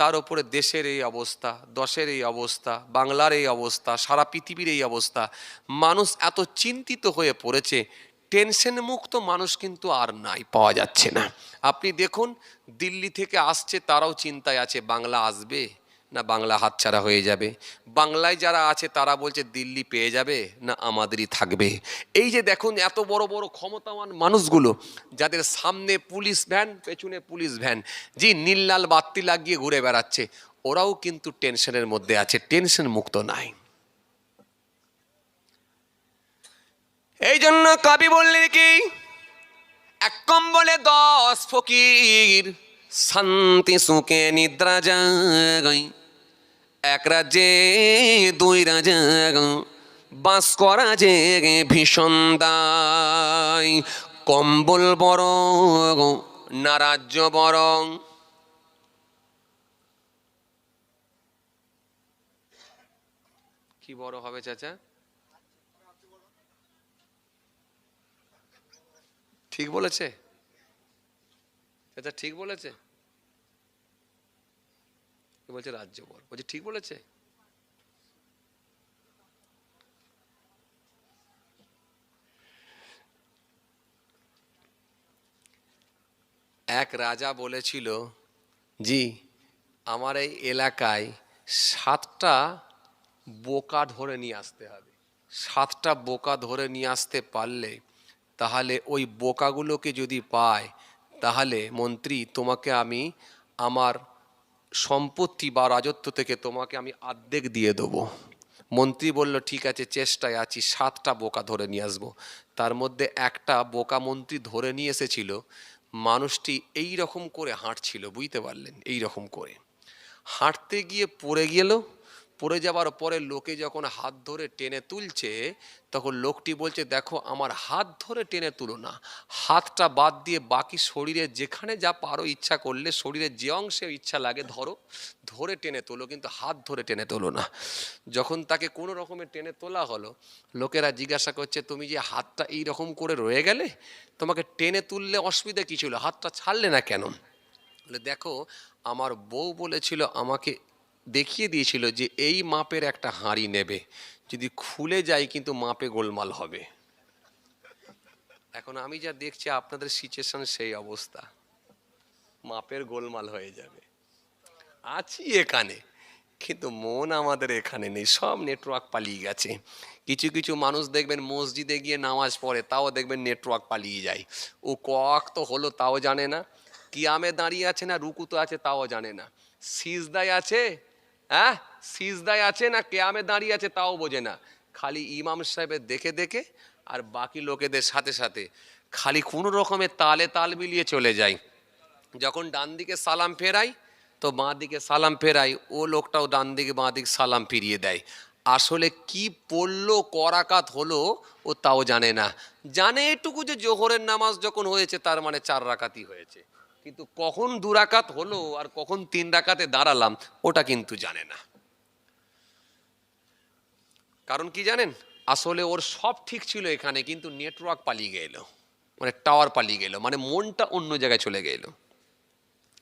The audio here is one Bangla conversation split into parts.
তার উপরে দেশের এই অবস্থা, দশের এই অবস্থা, বাংলার এই অবস্থা, সারা পৃথিবীর এই অবস্থা, মানুষ এত চিন্তিত হয়ে পড়েছে। টেনশন মুক্ত মানুষ কিন্তু আর নাই, পাওয়া যাচ্ছে না। আপনি দেখুন, দিল্লি থেকে আসছে, তারাও চিন্তায় আছে বাংলা আসবে না বাংলা হাতছাড়া হয়ে যাবে। বাংলায় যারা আছে তারা বলছে দিল্লি পেয়ে যাবে না আমাদেরই থাকবে। এই যে দেখুন, এত বড় বড় ক্ষমতাবান মানুষগুলো, যাদের সামনে পুলিশ ভ্যান, পেছনে পুলিশ ভ্যান, জি নীল লাল বাতি লাগিয়ে ঘুরে বেড়াচ্ছে, ওরাও কিন্তু টেনশনের মধ্যে আছে, টেনশন মুক্ত নাই। এই জন্য কবি বললেন কি, এক কম্বলে 10 ফকির, শান্তি সুখে নিদ্রা যায়, এক রাজ্যে 2 রাজা, বাস করা যে ভীষণ দায়, কম্বল বড় না রাজ্য বরং। কি বড় হবে চাচা? ঠিক বলেছে চাচা, ঠিক বলেছে। বলছে রাজ্য বড়, বলছে ঠিক বলেছে। এক রাজা বলেছিল, জি আমার এই এলাকায় 7টা বোকা ধরে নিয়ে আসতে হবে। 7টা বোকা ধরে নিয়ে আসতে পারলে, তাহলে ওই বোকাগুলোকে যদি পায়, তাহলে মন্ত্রী তোমাকে আমি আমার সম্পত্তি বা রাজত্ব থেকে তোমাকে আমি অর্ধেক দিয়ে দেবো। মন্ত্রী বলল ঠিক আছে, চেষ্টায় আছি, 7টা বোকা ধরে নিয়ে আসবো। তার মধ্যে একটা বোকা মন্ত্রী ধরে নিয়ে এসেছিল। মানুষটি এই রকম করে হাঁটছিল, বুঝতে পারলেন, এই রকম করে হাঁটতে গিয়ে পড়ে গেল। পড়ে যাবার পরে লোকে যখন হাত ধরে টেনে তুলছে, তখন লোকটি বলছে দেখো আমার হাত ধরে টেনে তুলো না, হাতটা বাদ দিয়ে বাকি শরীরে যেখানে যা পারো ইচ্ছা করলে শরীরের যে অংশে ইচ্ছা লাগে ধরো, ধরে টেনে তোলো, কিন্তু হাত ধরে টেনে তোলো না। যখন তাকে কোনো রকমের টেনে তোলা হলো, লোকেরা জিজ্ঞাসা করছে তুমি যে হাতটা এই রকম করে রয়ে গেলে, তোমাকে টেনে তুললে অসুবিধা কী ছিল, হাতটা ছাড়লে না কেন? বলে দেখো আমার বউ বলেছিল, আমাকে দেখিয়ে দিয়েছিল যে এই মাপের একটা হাঁড়ি নেবে, যদি খুলে যায় কিন্তু মাপে গোলমাল হবে। এখন আমি যা দেখছি আপনাদের সিচুয়েশন সেই অবস্থা, মাপের গোলমাল হয়ে যাবে। আছি এখানে, কিন্তু মন আমাদের এখানে নেই, সব নেটওয়ার্ক পালিয়ে গেছে। কিছু কিছু মানুষ দেখবেন মসজিদে গিয়ে নামাজ পড়ে, তাও দেখবেন নেটওয়ার্ক পালিয়ে যায়। ও কক তো হলো তাও জানে না, কিয়ামে দাঁড়িয়ে আছে না রুকুতে আছে তাও জানে না, সিজদায় আছে, হ্যাঁ সিজদায় আছে না কিয়ামে দাঁড়িয়ে আছে তাও বোঝে না। খালি ইমাম সাহেবের দেখে দেখে আর বাকি লোকেদের সাথে সাথে খালি কোনো রকমের তালে তাল মিলিয়ে চলে যায়। যখন ডান দিকে সালাম ফেরাই তো বাঁ দিকে সালাম ফেরাই, ও লোকটাও ডান দিকে বাঁ দিকে সালাম ফিরিয়ে দেয়। আসলে কি পড়লো, করাকাত হলো, ও তাও জানে না। জানে এটুকু যে জোহরের নামাজ যখন হয়েছে তার মানে 4 রাকাতই হয়েছে, কিন্তু কখন 2 রাকাত হলো আর কখন 3 রাকাতে দাঁড়ালাম ওটা কিন্তু জানে না। কারণ কি জানেন, আসলে ওর সব ঠিক ছিল এখানে, কিন্তু নেটওয়ার্ক পালিয়ে গেল, মানে টাওয়ার পালিয়ে গেল, মানে মনটা অন্য জায়গায় চলে গেল।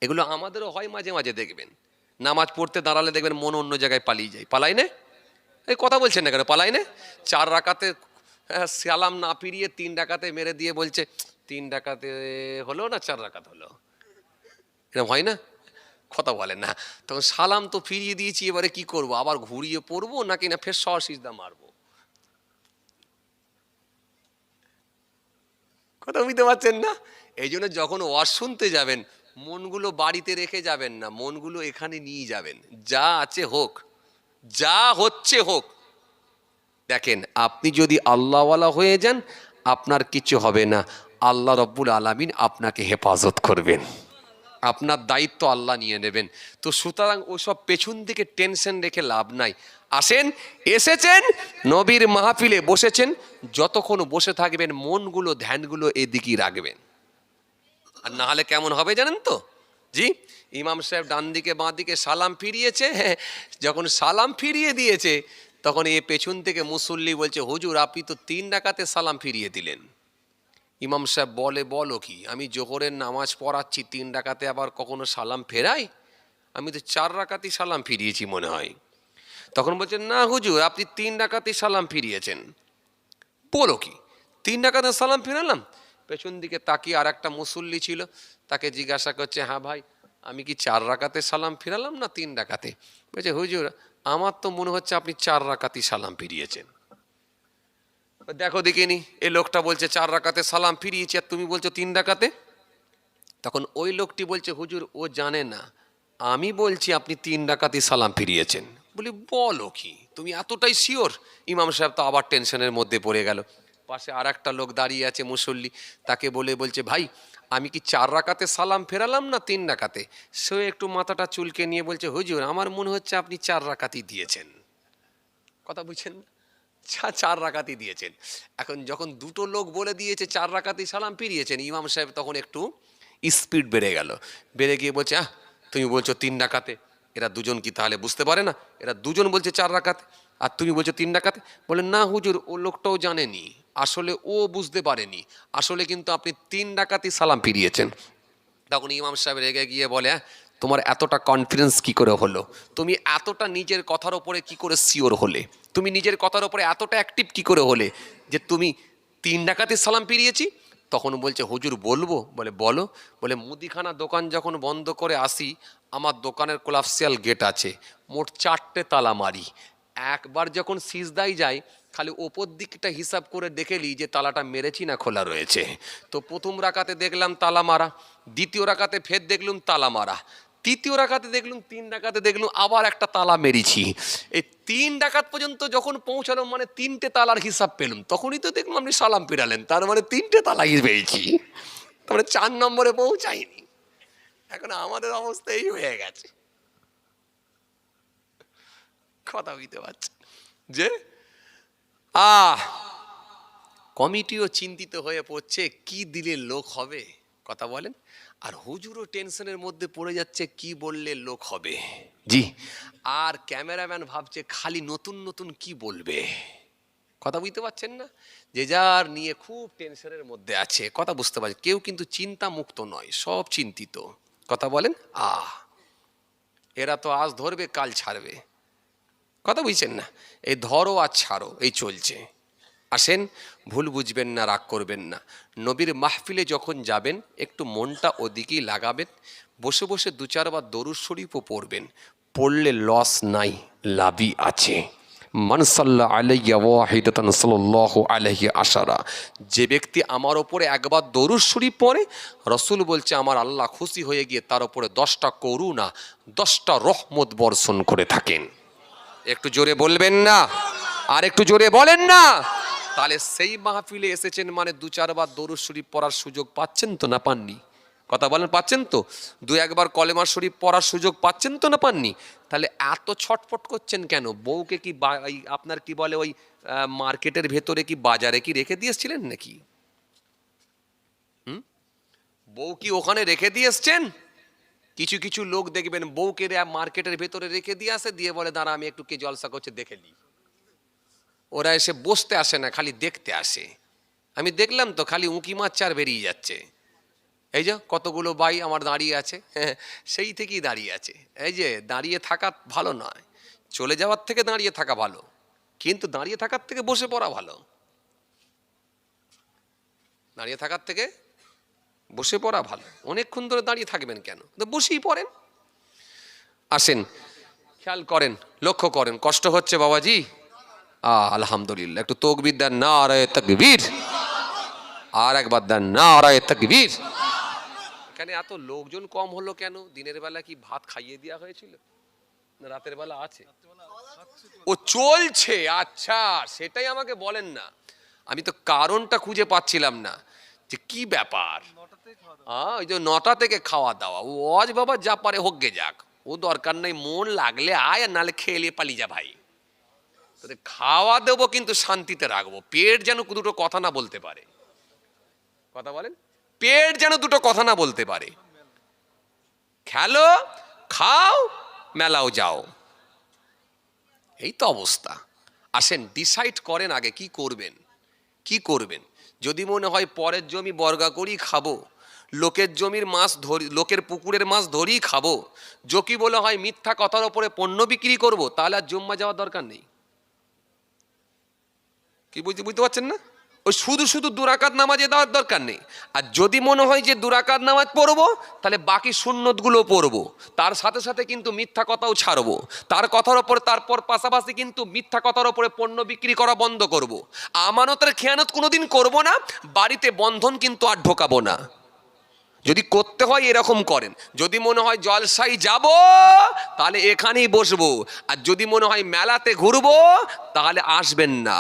এগুলো আমাদেরও হয় মাঝে মাঝে, দেখবেন নামাজ পড়তে দাঁড়ালে দেখবেন মন অন্য জায়গায় পালিয়ে যায়। পালাই না? এই কথা বলছেন না কেন, পালাই না? 4 রাকাতে সালাম না ফিরিয়ে 3 রাকাতে মেরে দিয়ে বলছে 3 রাকাতে হলো না 4 রাকাত হলো, এরকম হয় না? কথা বলেন না। তখন সালাম তো ফিরিয়ে দিয়েছি, এবারে কি করব, আবার ঘুরিয়ে পড়বো নাকি না ফের সিজদা মারবো? কথা বুঝতে পারছেন না? এই জন্য যখন ওয়াজ শুনতে যাবেন, মনগুলো বাড়িতে রেখে যাবেন না, মনগুলো এখানে নিয়ে যাবেন। যা আছে হোক, যা হচ্ছে হোক। দেখেন আপনি যদি আল্লাহওয়ালা হয়ে যান, আপনার কিছু হবে না, আল্লাহ রব্বুল আলামিন আপনাকে হেফাজত করবেন, আপনার দায়িত্ব আল্লাহ নিয়ে নেবেন। তো সুতরাং ওসব পেছন দিকে টেনশন রেখে লাভ নাই। আসেন, এসেছেন নবীর মাহফিলে বসেছেন, যতক্ষণ বসে থাকবেন মনগুলো ধ্যানগুলো এদিকেই রাখবেন। আর না হলে কেমন হবে জানেন তো, জি ইমাম সাহেব ডান দিকে বাঁ দিকে সালাম ফিরিয়েছে, যখন সালাম ফিরিয়ে দিয়েছে তখন এ পেছন থেকে মুসল্লি বলছে হুজুর আপনি তো 3 রাকাতে সালাম ফিরিয়ে দিলেন। ইমাম সাহেব বলে বলো কি, আমি জোহরের নামাজ পড়াচ্ছি 3 রাকাতে আবার কখনো সালাম ফেরাই? আমি তো 4 রাকাতই সালাম ফিরিয়েছি মনে হয়। তখন বলছেন, না হুজুর, আপনি 3 রাকাতই সালাম ফিরিয়েছেন। বলো কি, 3 রাকাতে সালাম ফিরালাম? পেছন দিকে তাকিয়ে আর একটা মুসল্লি ছিল, তাকে জিজ্ঞাসা করছে, হ্যাঁ ভাই, আমি কি 4 রাকাতে সালাম ফিরালাম না 3 রাকাতে? বলছে, হুজুর, আমার তো মনে হচ্ছে আপনি 4 রাকাতই সালাম ফিরিয়েছেন। দেখো দেখিনি, এই লোকটা বলছে 4 রাকাতে সালাম ফিরিয়েছি, আর তুমি বলছো 3 রাকাতে। তখন ওই লোকটি বলছে, হুজুর, ও জানে না, আমি বলছি আপনি 3 রাকাতই সালাম ফিরিয়েছেন। বলি, বলো কি, তুমি এতটাই শিওর? ইমাম সাহেব তো আবার টেনশনের মধ্যে পড়ে গেল। পাশে আর একটা লোক দাঁড়িয়ে আছে মুসল্লি, তাকে বলছে, ভাই, আমি কি 4 রাকাতে সালাম ফেরালাম না 3 রাকাতে? সে একটু মাথাটা চুলকে নিয়ে বলছে, হুজুর, আমার মনে হচ্ছে আপনি 4 রাকাতই দিয়েছেন। কথা বুঝছেন? 4 রাকাতই দিয়েছেন। এখন যখন দুটো লোক বলে দিয়েছে 4 রাকাতই সালাম ফিরিয়েছেন, ইমাম সাহেব তখন একটু স্পিড বেড়ে গেল। বেড়ে গিয়ে বলছে, তুমি বলছো 3 রাকাতে, এরা দুজন কি তাহলে বুঝতে পারে না? এরা দুজন বলছে 4 রাকাতে, আর তুমি বলছো 3 রাকাতে। বলে, না হুজুর, ও লোকটাও জানেনি, আসলে ও বুঝতে পারেনি, আসলে কিন্তু আপনি 3 রাকাতই সালাম ফিরিয়েছেন। তখন ইমাম সাহেব রেগে গিয়ে বলে, তোমার এতটা কনফিডেন্স কি করে হলো? তুমি এতটা নিজের কথার ওপরে কি করে শিওর হলে? তুমি নিজের কথার ওপরে এতটা অ্যাক্টিভ কি করে হলে যে তুমি 3 রাকাতে সালাম ফিরিয়েছি? তখন বলছে, হুজুর বলবো? বলে, বলো। বলে, মুদিখানা দোকান যখন বন্ধ করে আসি, আমার দোকানের কোলাপসিয়াল গেট আছে, মোট 4টে তালা মারি। একবার যখন সিজদায় যাই, খালি ওপর দিকটা হিসাব করে দেখে নিই যে তালাটা মেরেছি না খোলা রয়েছে। তো প্রথম রাকাতে দেখলাম তালা মারা, দ্বিতীয় রাকাতে ফের দেখলুম তালা মারা, তৃতীয় রাকাতে দেখলুম, 3 রাকাতে দেখলুম আবার একটা তালা মেরেছি। এই 3 রাকাত পর্যন্ত যখন পৌঁছালাম, মানে 3টে তালার হিসাব পেলাম, তখনই তো দেখলাম আপনি সালাম ফিরালেন, তার মানে 3টে তালা পেয়েছি, তার মানে 4 নম্বরে পৌঁছাইনি। এখন আমাদের অবস্থা এই হয়ে গেছে। কথা বুঝতে পারছি যে কমিটিও চিন্তিত হয়ে পড়ছে, কি দিলে লোক হবে, কথা বলেন। আর হুজুরও টেনশনের মধ্যে পড়ে যাচ্ছে, কি বললে লোক হবে। জি। আর ক্যামেরাম্যান ভাবছে খালি নতুন নতুন কি বলবে। কথা বুঝতে পারছেন না? যে যার নিয়ে খুব টেনশনের মধ্যে আছে, কথা বুঝতে পারছে। কেউ কিন্তু চিন্তা মুক্ত নয়, সব চিন্তিত। কথা বলেন। এরা তো আজ ধরবে কাল ছাড়বে, কথা বুঝছেন না? এই ধরো আর ছাড়ো, এই চলছে। আসেন, ভুল বুঝবেন না, রাগ করবেন না। নবীর মাহফিলে যখন যাবেন, একটু মনটা ওদিকেই লাগাবেন। বসে বসে 2-4 বার দরুদ শরীফও পড়বেন। পড়লে লস নাই, লাভই আছে। মান সাল্লা আলাইয়া ওয়াহিদাতান সাল্লাল্লাহু আলাইহি আশারা, যে ব্যক্তি আমার ওপরে একবার দরুদ শরীফ পড়ে, রসুল বলছে আমার আল্লাহ খুশি হয়ে গিয়ে তার ওপরে 10টা করুণা, 10টা রহমত বর্ষণ করে থাকেন। একটু জোরে বলবেন না? আর একটু জোরে বলেন না? তাহলে সেই মাহফিলে এসেছেন মানে 2-4 বার দরুদ শরীফ পড়ার সুযোগ পাচ্ছেন তো না পাননি? কথা বলেন, পাচ্ছেন তো? 2-1 বার কলেমা শরীফ পড়ার সুযোগ পাচ্ছেন তো না পাননি? তাহলে এত ছটফট করছেন কেন? বউকে কি আপনার কি বলে ওই মার্কেটের ভেতরে কি বাজারে কি রেখে দিয়েছিলেন নাকি? বউ কি ওখানে রেখে দিয়ে এসছেন? কিছু কিছু লোক দেখবেন বউকে মার্কেটের ভেতরে রেখে দিয়ে আসে, দিয়ে বলে দাঁড়া আমি একটু কে জলসা করছে দেখে নিই। ওরা এসে বসতে আসে না, খালি দেখতে আসে। আমি দেখলাম তো, খালি উঁকি মারছে আর বেরিয়ে যাচ্ছে। এই যে কতগুলো বাই আমার দাঁড়িয়ে আছে, সেই থেকেই দাঁড়িয়ে আছে। এই যে দাঁড়িয়ে থাকা ভালো নয়, চলে যাওয়ার থেকে দাঁড়িয়ে থাকা ভালো, কিন্তু দাঁড়িয়ে থাকার থেকে বসে পড়া ভালো। দাঁড়িয়ে থাকার থেকে বসে পড়া ভালো। অনেকক্ষণ ধরে দাঁড়িয়ে থাকবেন কেন? বসেই পড়েন। আসেন, খেয়াল করেন, লক্ষ্য করেন, কষ্ট হচ্ছে বাবাজি? আলহামদুলিল্লাহ, একটু তাকবীর দেন, নারায়ে তাকবীর। আর একবার দেন, নারায়ে তাকবীর। এখানে এত লোকজন কম হলো কেন? দিনের বেলা কি ভাত খাইয়ে দেওয়া হয়েছিল না রাতের বেলা আছে? ও চলছে, আচ্ছা, সেটাই আমাকে বলেন না। আমি তো কারণটা খুঁজে পাচ্ছিলাম না যে কি ব্যাপার। ওই যে 9টা থেকে খাওয়া দাওয়া, ও আজ বাবা যা পারে হোক গে যাক, ও দরকার নেই, মন লাগলে আয়, আর নালে খেয়ে নিয়ে পালিয়ে যা ভাই। খাওয়া দেবো কিন্তু শান্তিতে রাখবো, পেট যেন দুটো কথা না বলতে পারে। কথা বলেন, পেট যেন দুটো কথা না বলতে পারে। খেলো, খাও, মেলাও যাও, এই তো অবস্থা। আসেন, ডিসাইড করেন আগে কি করবেন। কি করবেন? যদি মনে হয় পরের জমি বর্গা করেই খাবো, লোকের জমির মাছ ধরি, লোকের পুকুরের মাছ ধরেই খাবো, যদি বলে হয় মিথ্যা কথার ওপরে পণ্য বিক্রি করব, তাহলে আর জুম্মা যাওয়ার দরকার নেই। কি বুঝতে পারছেন না? ওই শুধু শুধু দুরাকাত নামাজে দেওয়ার দরকার নেই। আর যদি মনে হয় যে দুরাকাত নামাজ পড়বো, তাহলে বাকি সুন্নতগুলো পড়বো, তার সাথে সাথে কিন্তু মিথ্যা কথাও ছাড়বো, তার কথার ওপরে তারপর পাশাপাশি কিন্তু মিথ্যা কথার ওপরে পণ্য বিক্রি করা বন্ধ করব। আমানতের খেয়ানত কোনোদিন করব না, বাড়িতে বন্ধন কিন্তু আর ঢোকাবো না। যদি করতে হয় এরকম করেন, যদি মনে হয় জলসাই যাব তাহলে এখানেই বসবো, আর যদি মনে হয় মেলাতে ঘুরবো তাহলে আসবেন না।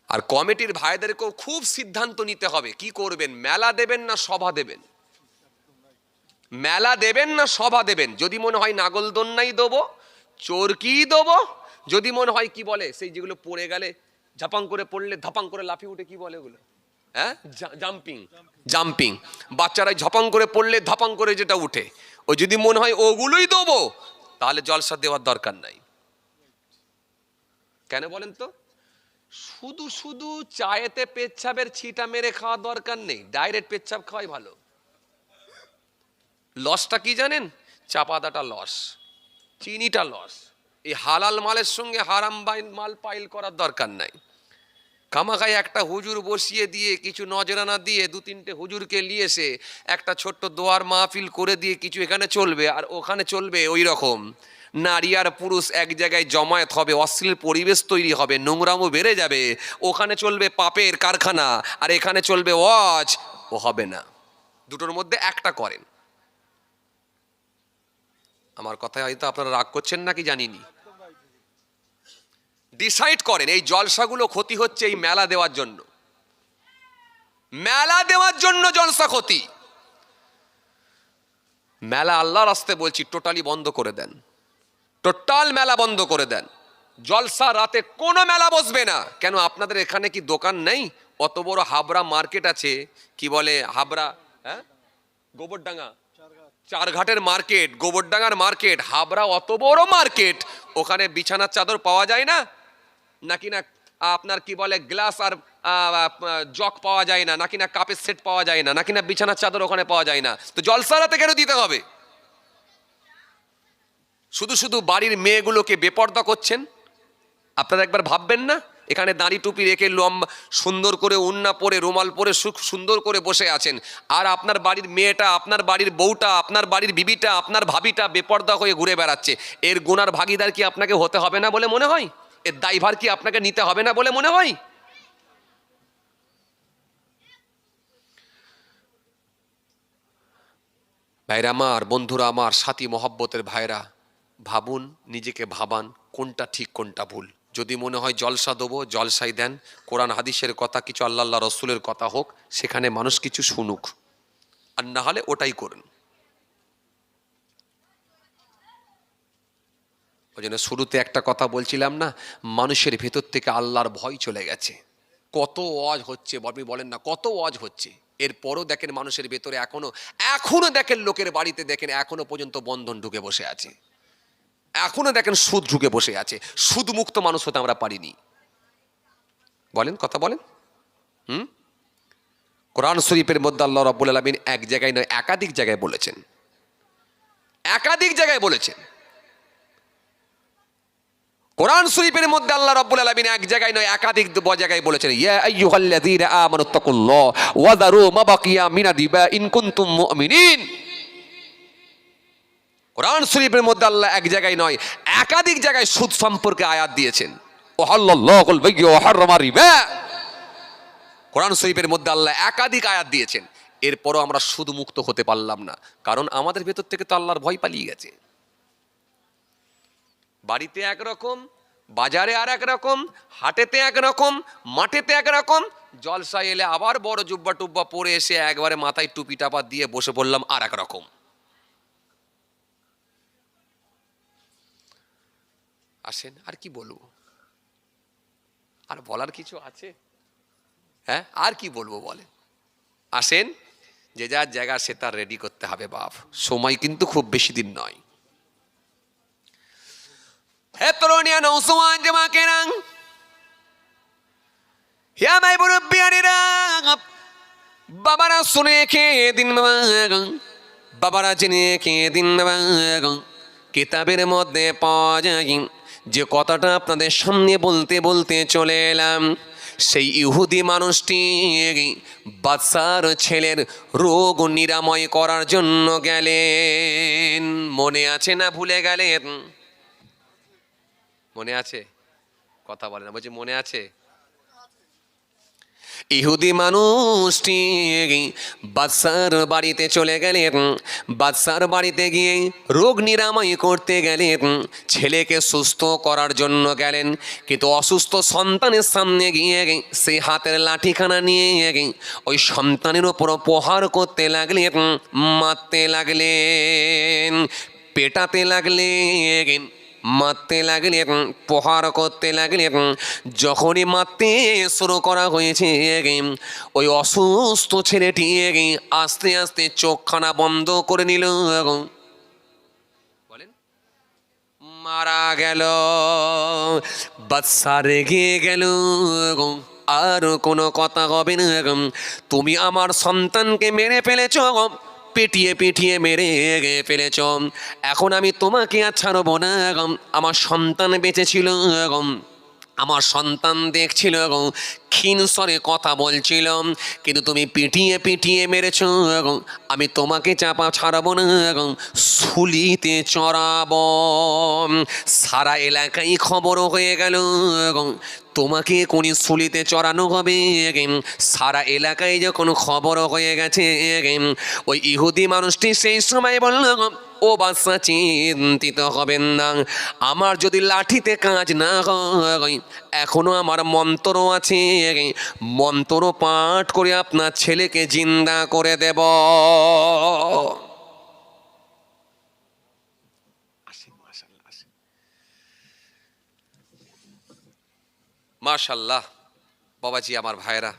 আর কমিটির ভাইদেরকেও খুব সিদ্ধান্ত নিতে হবে, কি করবেন, মেলা দেবেন না সভা দেবেন। মেলা দেবেন না সভা দেবেন। যদি মনে হয় নাগলদন্নাই দেবো, চরকি দেবো, যদি মনে হয় কি বলে সেই যেগুলো পড়ে গেলে ঝাপাং করে পড়লে ধাপাং করে লাফিয়ে উঠে, কি বলে ওগুলো, হ্যাঁ, জাম্পিং, জাম্পিং, বাচ্চারা ঝপাং করে পড়লে ধাপাং করে যেটা উঠে, ওই যদি মনে হয় ওগুলোই দেবো, তাহলে জলসা দেওয়ার দরকার নাই। কেন বলেন তো? শুধু শুধু চায়েতে পেচ্ছাপের ছিটা মেরে খাওয়া দরকার নেই, ডাইরেক্ট পেচ্ছাপ খাওয়াই ভালো। লসটা কি জানেন? চা পাতাটা লস, চিনিটা লস। এই হালাল মালের সঙ্গে হারাম মাল পাইল করার দরকার নাই। কামাখায় একটা হুজুর বসিয়ে দিয়ে কিছু নজরানা দিয়ে দু তিনটে হুজুরকে নিয়ে এসে একটা ছোট্ট দোয়ার মাহফিল করে দিয়ে কিছু এখানে চলবে আর ওখানে চলবে ওই রকম। নারী আর পুরুষ এক জায়গায় জমায়েত হবে, অশ্লীল পরিবেশ তৈরি হবে, নোংরামও বেড়ে যাবে। ওখানে চলবে পাপের কারখানা আর এখানে চলবে ওয়াজ, ও হবে না। দুটোর মধ্যে একটা করেন। আমার কথায় হয়তো আপনারা রাগ করছেন নাকি জানিনি। ডিসাইড করেন। এই জলসাগুলো ক্ষতি হচ্ছে এই মেলা দেওয়ার জন্য, মেলা দেওয়ার জন্য জলসা ক্ষতি। মেলা আল্লাহর রাস্তায় বলছি টোটালি বন্ধ করে দেন, টোটাল মেলা বন্ধ করে দেন। জলসা রাতে কোনো মেলা বসবে না। কেন আপনাদের এখানে কি দোকান নেই? অত বড় হাবড়া মার্কেট আছে, কি বলে হাবড়া, হ্যাঁ, গোবরডাঙ্গা, চারঘাটের মার্কেট, গোবরডাঙ্গার মার্কেট, হাবড়া অত বড় মার্কেট, ওখানে বিছানার চাদর পাওয়া যায় না? নাকি না আপনার কি বলে গ্লাস আর জগ পাওয়া যায় না? নাকি না কাপের সেট পাওয়া যায় না? নাকি না বিছানার চাদর ওখানে পাওয়া যায় না? তো জলসা রাতে কেন দিতে হবে? শুধু শুধু বাড়ির মেয়েগুলোকে বেপর্দা করছেন। আপনারা একবার ভাববেন না? এখানে দাড়ি টুপি রেখে লম্বা সুন্দর করে উন্না পরে রুমাল পরে সুন্দর করে বসে আছেন, আর আপনার বাড়ির মেয়েটা, আপনার বাড়ির বউটা, আপনার বাড়ির বিবিটা, আপনার ভাবিটা বেপর্দা হয়ে ঘুরে বেড়াচ্ছে। এর গুনার ভাগিদার কি আপনাকে হতে হবে না বলে মনে হয়? এর দায়ভার কি আপনাকে নিতে হবে না বলে মনে হয়? ভাইরা আমার, বন্ধুরা আমার, সাথী মহব্বতের ভাইরা, ভাবুন, নিজেকে ভাবান কোনটা ঠিক কোনটা ভুল। যদি মনে হয় জলসা দেবো, জলসাই দেন। কোরআন হাদিসের কথা কিছু, আল্লাহ রসুলের কথা হোক, সেখানে মানুষ কিছু শুনুক, আর না হলে ওটাই করুন। ওই জন্য শুরুতে একটা কথা বলছিলাম না, মানুষের ভেতর থেকে আল্লাহর ভয় চলে গেছে। কত ওয়াজ হচ্ছে, আপনি বলেন না, কত ওয়াজ হচ্ছে, এরপরও দেখেন মানুষের ভেতরে এখনো দেখেন লোকের বাড়িতে দেখেন এখনো পর্যন্ত বন্ধন ঢুকে বসে আছে, এখনো দেখেন সুদ ঢুকে বসে আছে। সুদ মুক্ত মানুষ হতে আমরা পারিনি। বলেন, কথা বলেন। কোরআন শরীফের মধ্যে আল্লাহ রাব্বুল আলামিন এক জায়গায় নয় একাধিক জায়গায় বলেছেন, একাধিক জায়গায় বলেছেন। কোরআন শরীফের মধ্যে আল্লাহ রাব্বুল আলামিন এক জায়গায় নয় একাধিক জায়গায় বলেছেন, ইয়া আইয়ুহাল্লাযীনা আমানুত্তাকুল্লাহ ওয়া যারু মা বাকিয়া মিনার রিবা ইন কুনতুম মুমিনিন। কোরআন শরীফের মধ্যে আল্লাহ এক জায়গায় নয় একাধিক জায়গায় সুদ সম্পর্কে আয়াত দিয়েছেন। ওয়াহাল্লাল্লাহুল বাইয়্যা ওয়া হাররামা রিবা। কোরআন শরীফের মধ্যে আল্লাহ একাধিক আয়াত দিয়েছেন, এরপরও আমরা সুদ মুক্ত হতে পারলাম না, কারণ আমাদের ভেতর থেকে তো আল্লাহর ভয় পালিয়ে গেছে। বাড়িতে একরকম, বাজারে আর এক রকম, হাটেতে একরকম, মাঠেতে একরকম, জলসায় এলে আবার বড় জুব্বা টুব্বা পরে এসে একবারে মাথায় টুপি টাপা দিয়ে বসে পড়লাম আর এক রকম। আসেন, আর কি বলবো? আর বলার কিছু আছে? হ্যাঁ, আর কি বলবো বলেন? আসেন, যে যার জায়গা সে তার রেডি করতে হবে বাপ, সময় কিন্তু খুব বেশি দিন নয়। হে তরুণিয়া নৌসওয়ান জামাকেরা, হে মাই মুরব্বিয়ানেরা, বাবারা শুনে খেয়ে দিন বাবা, বাবারা জেনে খেয়ে দিন বাবা। কিতাবের মধ্যে পাওয়া যায় যে কথাটা আপনাদের সামনে বলতে বলতে চলে এলাম। সেই ইহুদি মানুষটি বাদশার ছেলের রোগ নিরাময় করার জন্য গেলেন। মনে আছে না ভুলে গেলেন? মনে আছে? কথা বলে না, বলছি মনে আছে? ইহুদি মানুষটি বাদশার বাড়িতে চলে গেলেন। বাদশার বাড়িতে গিয়ে রোগ নিরাময় করতে গেলেন, ছেলেকে সুস্থ করার জন্য গেলেন। কিন্তু অসুস্থ সন্তানের সামনে গিয়ে সেই হাতের লাঠিখানা নিয়ে ওই সন্তানের ওপর প্রহার করতে লাগলেন, মারতে লাগলেন, পেটাতে লাগলেন, মারতে লাগলেন, প্রহার করতে লাগলেন। যখনই মারতে শুরু করা হয়েছে, ওই অসুস্থ ছেলেটি আস্তে আস্তে চোখখানা বন্ধ করে নিল, বলেন মারা গেল। বাদশা রেগে গেল, আর কোনো কথা হবে না, তুমি আমার সন্তানকে মেরে ফেলেছ, পিটিয়ে পিটিয়ে মেরে ফেলেছ, এখন আমি তোমাকে আর ছাড়বো না। আমার সন্তান বেঁচে ছিল, আমার সন্তান দেখছিল, ক্ষীণ স্বরে কথা বলছিল, কিন্তু তুমি পিটিয়ে পিটিয়ে মেরেছ, আমি তোমাকে চাপা ছাড়বো না, শুলিতে চড়াবো। সারা এলাকায় খবর হয়ে গেল তোমাকে কোন শুলিতে চড়ানো হবে। সারা এলাকায় যখন খবর হয়ে গেছে, ওই ইহুদি মানুষটি সেই সময় বলল, ও বাদশা চিন্তিত হবেন না, আমার যদি লাঠিতে কাজ না হয়, এখনো আমার মন্ত্র আছে, মন্ত্র পাঠ করে আপনার ছেলেকে জিন্দা করে দেব। মাশাআল্লাহ বাবাজি, আমার ভাইরা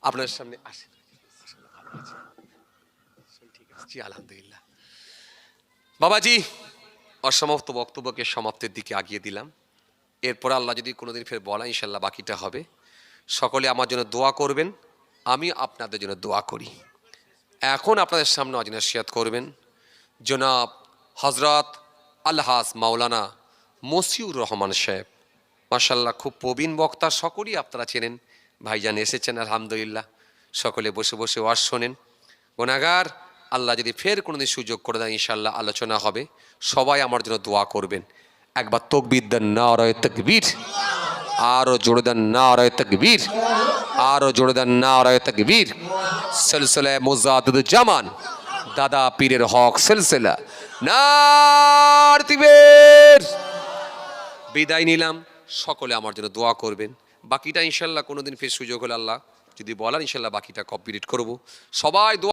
আপনার সামনে আসেন। জি আলহামদুলিল্লাহ বাবাজি, অসমাপ্ত বক্তব্যকে সমাপ্তির দিকে আগিয়ে দিলাম। এরপর আল্লাহ যদি কোনোদিন ফের বলা, ইনশাল্লাহ বাকিটা হবে। সকলে আমার জন্য দোয়া করবেন, আমি আপনাদের জন্য দোয়া করি। এখন আপনাদের সামনে আজ নসিহত করবেন জনাব হজরত আলহাজ মাওলানা মসিউর রহমান সাহেব। মাশাল্লাহ খুব প্রবীণ বক্তা, সকলেই আপনারা চেনেন। ভাইজান এসেছেন আলহামদুলিল্লাহ, সকলে বসে বসে ওয়াজ শোনেন। গুনাহগার, আল্লাহ যদি ফের কোনোদিন সুযোগ করে দেন, ইনশাল্লাহ আলোচনা হবে। সবাই আমার জন্য দোয়া করবেন। একবার তাকবীর দেন, নারায়ে তাকবীর। আরো জোরে দেন, নারায়ে তাকবীর। আরো জোরে দেন, নারায়ে তাকবীর। সিলসিলা মুজাদ্দিদুল জামান দাদা পীরের হক সিলসিলা, নারায়ে তাকবীর। বিদায় নিলাম, সকলে আমার জন্য দোয়া করবেন। বাকিটা ইনশাল্লাহ কোনোদিন ফের সুযোগ হলে আল্লাহ যদি বলার, ইনশাল্লাহ বাকিটা কমপ্লিট করব। সবাই দোয়া